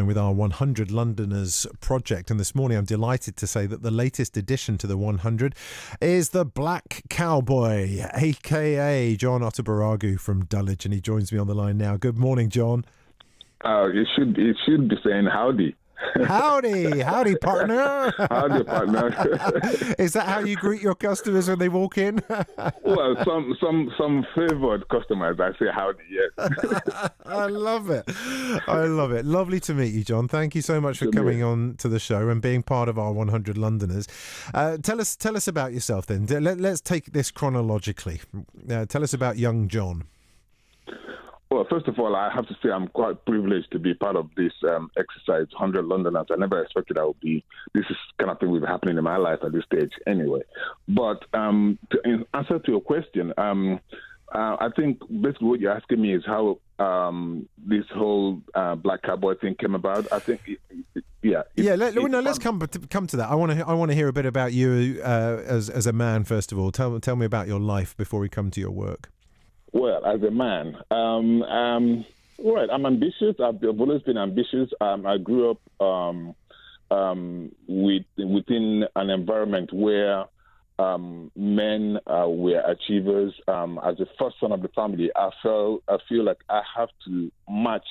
going with our 100 Londoners project, and this morning I'm delighted to say that the latest addition to the 100 is the Black Cowboy, aka John Otagburuagu from Dulwich, and he joins me on the line now. Good morning, John. It should be saying howdy. Howdy, partner. Howdy, partner. Is that how you greet your customers when they walk in? Well, some favored customers, I say howdy, yes. I love it. Lovely to meet you, John. Thank you so much for coming on to the show and being part of our 100 Londoners. Tell us about yourself then. Let's take this chronologically. Tell us about young John. Well, first of all, I have to say I'm quite privileged to be part of this exercise, 100 Londoners. I never expected I would be. This is kind of thing will be happening in my life at this stage anyway. But in answer to your question, I think basically what you're asking me is how this whole Black Cowboy thing came about. I think, let's come to that. I want to hear a bit about you as a man, first of all. Tell me about your life before we come to your work. Well, as a man, I'm ambitious. I've always been ambitious. I grew up within an environment where men were achievers. As the first son of the family, I feel like I have to match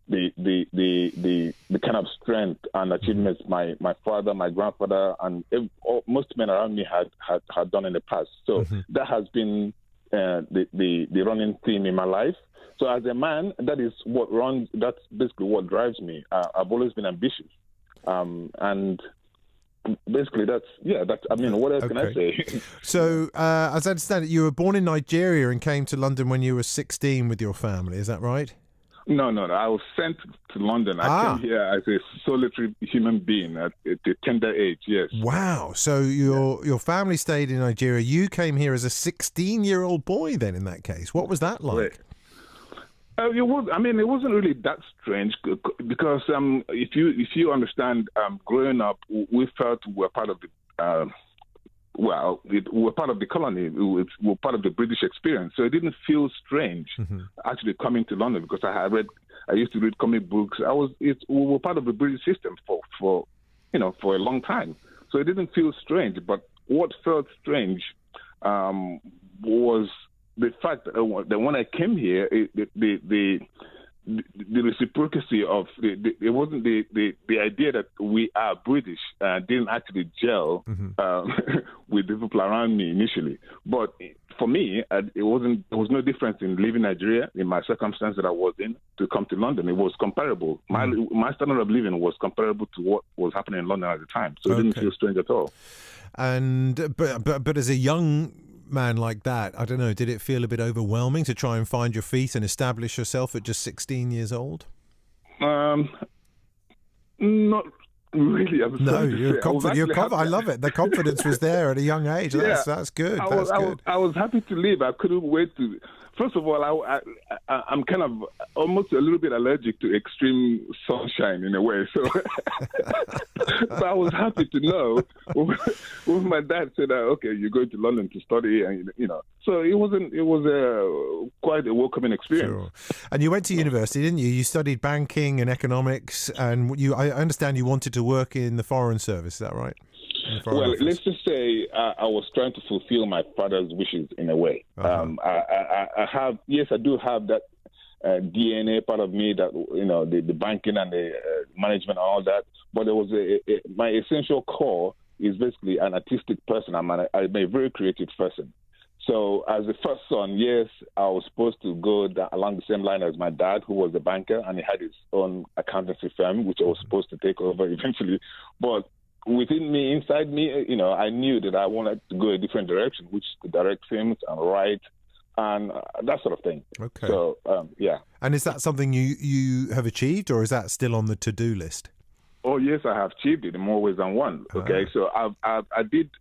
the kind of strength and achievements my father, my grandfather, and most men around me had done in the past. So that has been the running theme in my life. So as a man, that's basically what drives me. I've always been ambitious, and basically what else can I say? So as I understand it, you were born in Nigeria and came to London when you were 16 with your family. Is that right? No. I was sent to London. I came here as a solitary human being at a tender age, yes. Wow. So your family stayed in Nigeria. You came here as a 16-year-old boy then, in that case. What was that like? It wasn't really that strange because if you understand, growing up, we felt we were part of the we were part of the colony. We were part of the British experience, so it didn't feel strange actually coming to London because I used to read comic books. We were part of the British system for a long time, so it didn't feel strange. But what felt strange was the fact that when I came here, the reciprocity of it wasn't the idea that we are British didn't actually gel with the people around me initially. But for me, there was no difference in leaving Nigeria in my circumstance that I was in to come to London. It was comparable. My standard of living was comparable to what was happening in London at the time, so it didn't feel strange at all. And but as a young man like that, I don't know, did it feel a bit overwhelming to try and find your feet and establish yourself at just 16 years old? Not really. No, you're confident. I love it. The confidence was there at a young age. That's good. I was happy to leave. I couldn't wait to. First of all, I'm kind of almost a little bit allergic to extreme sunshine in a way. So, so I was happy to know when my dad said, "Okay, you're going to London to study," and so it was quite a welcoming experience. Sure. And you went to university, didn't you? You studied banking and economics, and I understand you wanted to work in the Foreign Service. Is that right? Well, let's just say I was trying to fulfill my father's wishes in a way. I do have that DNA part of me that, the banking and the management and all that. But there was my essential core is basically an artistic person. I'm a very creative person. So as the first son, yes, I was supposed to go along the same line as my dad, who was a banker, and he had his own accountancy firm, which I was supposed to take over eventually. But within me, inside me, I knew that I wanted to go a different direction, which to direct films and write and that sort of thing. Okay. So, yeah. And is that something you have achieved, or is that still on the to-do list? Oh yes, I have achieved it in more ways than one. Okay, so I did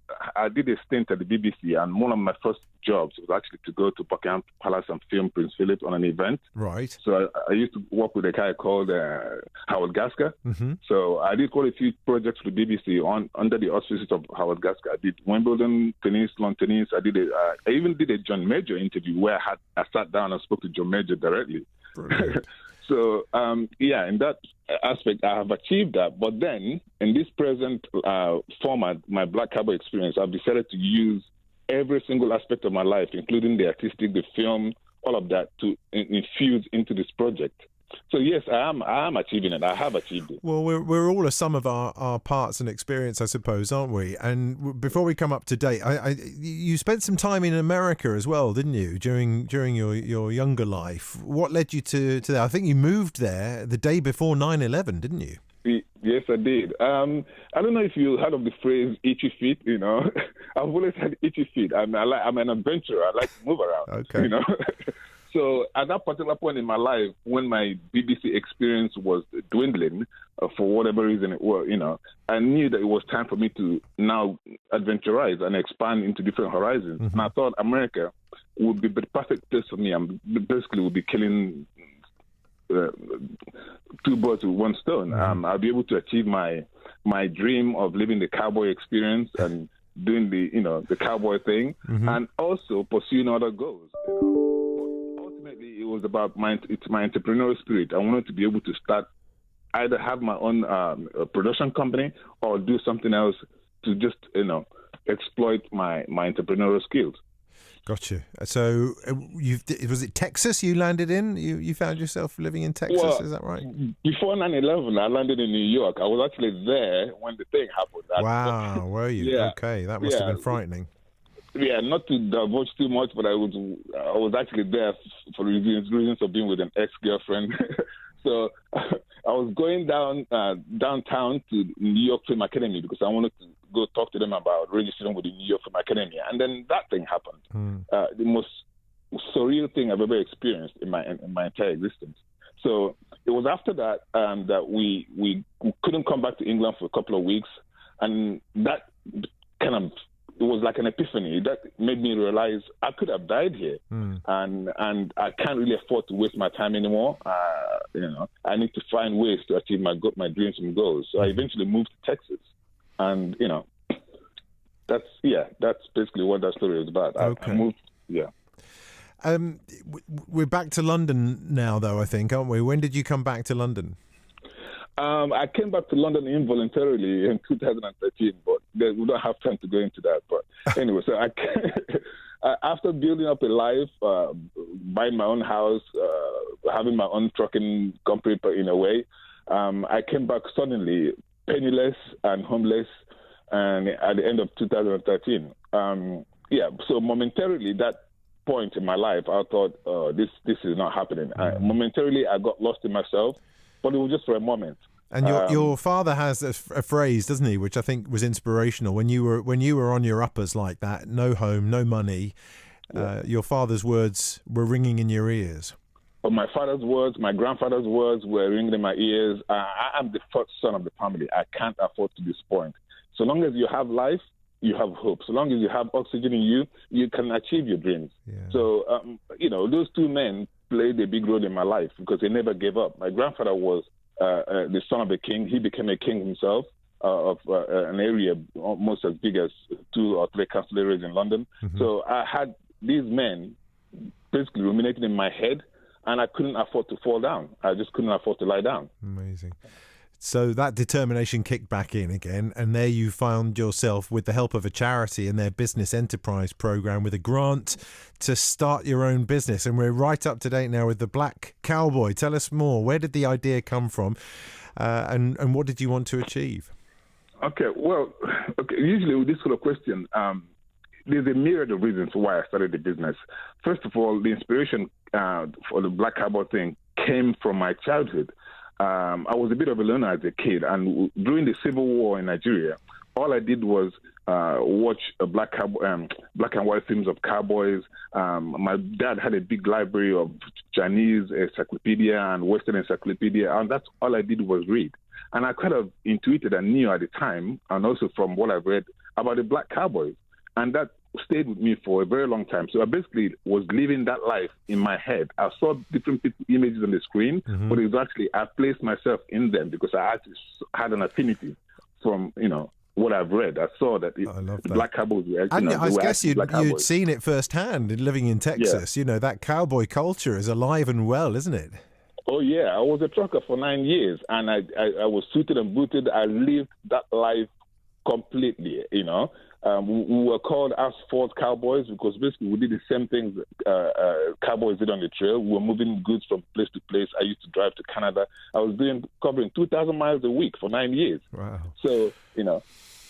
a stint at the BBC, and one of my first jobs was actually to go to Buckingham Palace and film Prince Philip on an event. Right. So I used to work with a guy called Howard Gasker. Mm-hmm. So I did quite a few projects for the BBC under the auspices of Howard Gasker. I did Wimbledon tennis, lawn tennis. I even did a John Major interview where I sat down and spoke to John Major directly. So, in that aspect, I have achieved that. But then, in this present format, my Black Cowboy experience, I've decided to use every single aspect of my life, including the artistic, the film, all of that, to infuse into this project. So yes, I am achieving it. I have achieved it. Well, we're all a sum of our parts and experience, I suppose, aren't we? And before we come up to date, you spent some time in America as well, didn't you? During your younger life. What led you to that? I think you moved there the day before 9/11, didn't you? Yes, I did. I don't know if you heard of the phrase "itchy feet." You know, I've always had itchy feet. I'm an adventurer. I like to move around. Okay. You know. So at that particular point in my life, when my BBC experience was dwindling, for whatever reason it was, you know, I knew that it was time for me to now adventurize and expand into different horizons. Mm-hmm. And I thought America would be the perfect place for me. And basically would be killing two birds with one stone. Mm-hmm. I'll be able to achieve my dream of living the cowboy experience and doing the cowboy thing, mm-hmm. and also pursuing other goals. You know? Ultimately, it was about my entrepreneurial spirit. I wanted to be able to start, either have my own production company or do something else to just exploit my entrepreneurial skills. Gotcha. So was it Texas you landed in? You found yourself living in Texas, well, is that right? Before 9/11, I landed in New York. I was actually there when the thing happened. Wow, were you? Yeah. Okay, that must have been frightening. Yeah, not to divulge too much, but I was actually there for reasons of being with an ex-girlfriend. So I was going downtown to New York Film Academy because I wanted to go talk to them about registering with the New York Film Academy. And then that thing happened. The most surreal thing I've ever experienced in my entire existence. So it was after that that we couldn't come back to England for a couple of weeks. And that it was like an epiphany that made me realize I could have died here, and I can't really afford to waste my time anymore. I need to find ways to achieve my dreams and goals. So I eventually moved to Texas, and that's basically what that story is about. Okay. I moved, yeah. We're back to London now, though, I think, aren't we? When did you come back to London? I came back to London involuntarily in 2013, but we don't have time to go into that. But anyway, so after building up a life, buying my own house, having my own trucking company in a way, I came back suddenly penniless and homeless, and at the end of 2013. So momentarily, that point in my life, I thought, this is not happening. Momentarily, I got lost in myself. But it was just for a moment. And your father has a phrase, doesn't he, which I think was inspirational. When you were on your uppers like that, no home, no money, your father's words were ringing in your ears. But my father's words, my grandfather's words were ringing in my ears. I am the first son of the family. I can't afford to disappoint. So long as you have life, you have hope. So long as you have oxygen in you, you can achieve your dreams. Yeah. So, those two men played a big role in my life because they never gave up. My grandfather was the son of a king. He became a king himself of an area almost as big as 2 or 3 council areas in London. Mm-hmm. So I had these men basically ruminating in my head, and I couldn't afford to fall down. I just couldn't afford to lie down. Amazing. So that determination kicked back in again, and there you found yourself with the help of a charity and their business enterprise program with a grant to start your own business. And we're right up to date now with the Black Cowboy. Tell us more. Where did the idea come from, and what did you want to achieve? Okay, usually with this sort of question, there's a myriad of reasons why I started the business. First of all, the inspiration for the Black Cowboy thing came from my childhood. I was a bit of a loner as a kid, and during the Civil War in Nigeria, all I did was watch black and white films of cowboys. My dad had a big library of Chinese encyclopedia and Western encyclopedia, and that's all I did was read. And I kind of intuited and knew at the time, and also from what I've read, about the black cowboys. And that stayed with me for a very long time. So I basically was living that life in my head. I saw different images on the screen, but it was actually, I placed myself in them because I actually had an affinity from, what I've read. I saw that the black cowboys were actually, and I guess you'd seen it firsthand in living in Texas. Yeah. That cowboy culture is alive and well, isn't it? Oh, yeah. I was a trucker for 9 years, and I was suited and booted. I lived that life completely, you know. We were called asphalt cowboys because basically we did the same things cowboys did on the trail. We were moving goods from place to place. I used to drive to Canada. I was covering 2,000 miles a week for 9 years. Wow. So, you know,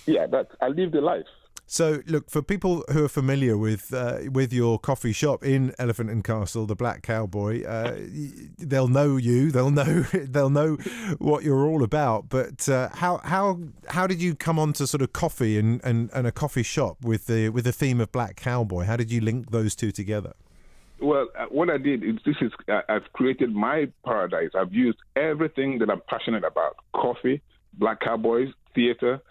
yeah, I lived a life. So, look, for people who are familiar with your coffee shop in Elephant and Castle, the Black Cowboy, they'll know you. They'll know what you're all about. But how did you come on to sort of coffee and a coffee shop with the theme of Black Cowboy? How did you link those two together? Well, what I did is I've created my paradise. I've used everything that I'm passionate about: coffee, Black Cowboys, theater.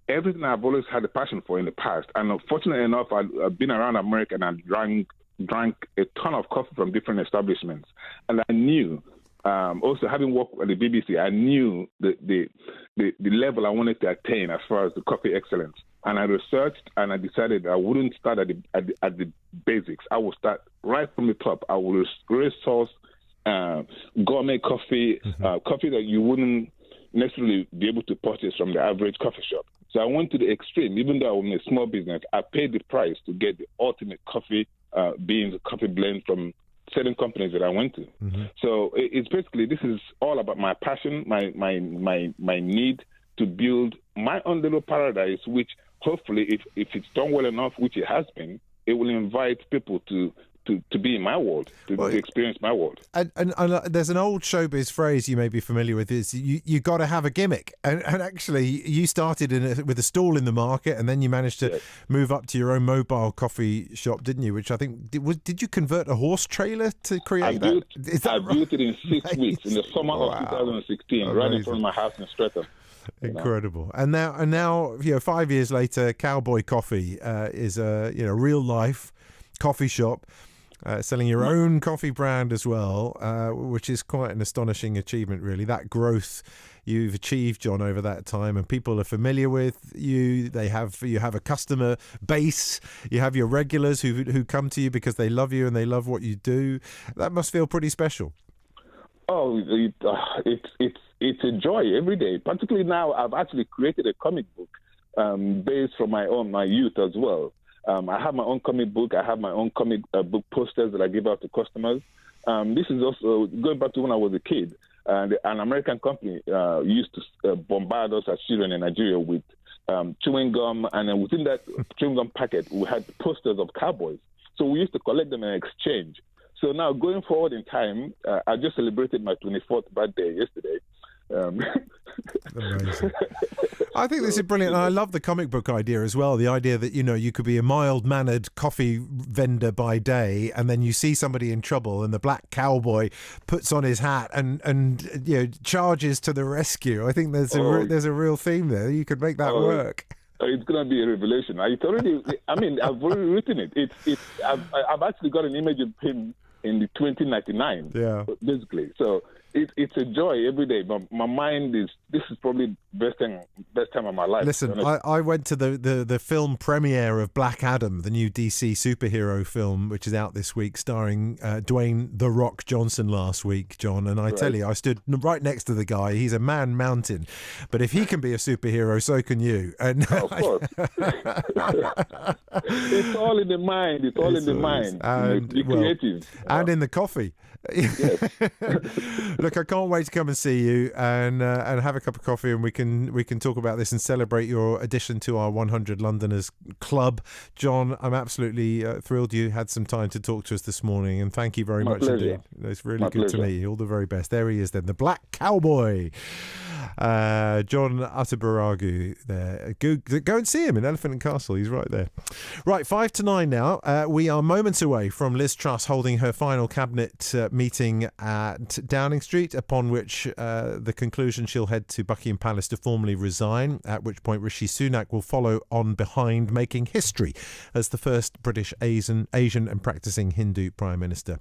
Everything I've always had a passion for in the past. And fortunately enough, I've been around America and I drank a ton of coffee from different establishments. And I knew, also having worked at the BBC, I knew the level I wanted to attain as far as the coffee excellence. And I researched and I decided I wouldn't start at the basics. I would start right from the top. I would resource gourmet coffee, coffee that you wouldn't necessarily be able to purchase from the average coffee shop. So I went to the extreme. Even though I'm in a small business, I paid the price to get the ultimate coffee beans, coffee blend from certain companies that I went to. Mm-hmm. So it's basically, this is all about my passion, my need to build my own little paradise, which hopefully, if it's done well enough, which it has been, it will invite people to be in my world, to experience my world. And there's an old showbiz phrase you may be familiar with, is you got to have a gimmick. And actually, you started with a stall in the market, and then you managed to move up to your own mobile coffee shop, didn't you? Which I think, did you convert a horse trailer to create that? I built it in 6 weeks, in the summer of 2016, right in front of my house in Streatham. Incredible. And now, 5 years later, Cowboy Coffee is a real life coffee shop. Selling your own coffee brand as well, which is quite an astonishing achievement, really. That growth you've achieved, John, over that time, and people are familiar with you. You have a customer base. You have your regulars who come to you because they love you and they love what you do. That must feel pretty special. Oh, it's a joy every day. Particularly now, I've actually created a comic book based from my youth as well. I have my own comic book. I have my own comic book posters that I give out to customers. This is also going back to when I was a kid. An American company used to bombard us as children in Nigeria with chewing gum, and then within that chewing gum packet, we had posters of cowboys. So we used to collect them and exchange. So now, going forward in time, I just celebrated my 24th birthday yesterday. Amazing. I think this is brilliant, and I love the comic book idea as well. The idea that you could be a mild-mannered coffee vendor by day, and then you see somebody in trouble, and the Black Cowboy puts on his hat and charges to the rescue. I think there's a real theme there. You could make that work. It's going to be a revelation. I've already written it. I've actually got an image of him in the 2099. Yeah, basically. So it's a joy every day. But my mind this is probably best time of my life. Listen, I went to the film premiere of Black Adam, the new DC superhero film, which is out this week, starring Dwayne "The Rock" Johnson last week, John. And I tell you, I stood right next to the guy. He's a man mountain, but if he can be a superhero, so can you. And of course, it's all in the mind. It's all in the mind. And be creative. And in the coffee. Yes. Look, I can't wait to come and see you and have a cup of coffee, and we can talk about this and celebrate your addition to our 100 Londoners Club. John, I'm absolutely thrilled you had some time to talk to us this morning, and thank you very much indeed. It's really good to meet you. All the very best. There he is then, the Black Cowboy. John Otagburuagu there. Go and see him in Elephant and Castle. He's right there. Right, 5 to 9 now. We are moments away from Liz Truss holding her final cabinet meeting at Downing Street, upon which the conclusion she'll head to Buckingham Palace to formally resign, at which point Rishi Sunak will follow on behind, making history as the first British Asian and practicing Hindu Prime Minister.